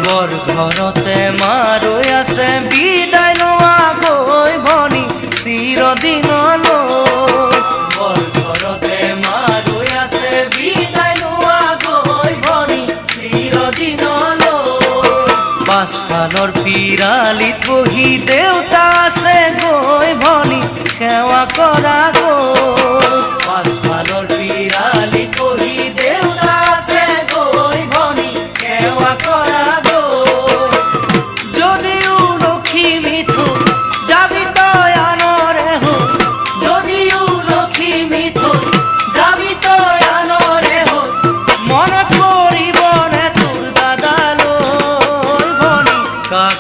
বৰ ঘৰতে মা ৰৈ আছে বিদায় লোৱা গৈ ভনী চিৰদিনলৈ। বৰ ঘৰতে মা ৰৈ আছে বিদায় লোৱা গৈ ভনী চিৰদিনলৈ। পাছফালৰ পিৰালিত বহি দেউতা আছে গৈ ভনী সেৱা কৰা গৈ। পাছফালৰ পিৰালিত বহি দেউতা আছে গৈ ভনী সেৱা কৰা গৈ। যদিও লখিমী থৈ যাবি তই আনৰে হৈ, যদিও লখিমী থৈ যাবি তই আনৰে হৈ, মনত পৰিবনে তোৰ দাদালৈ ভনী কাক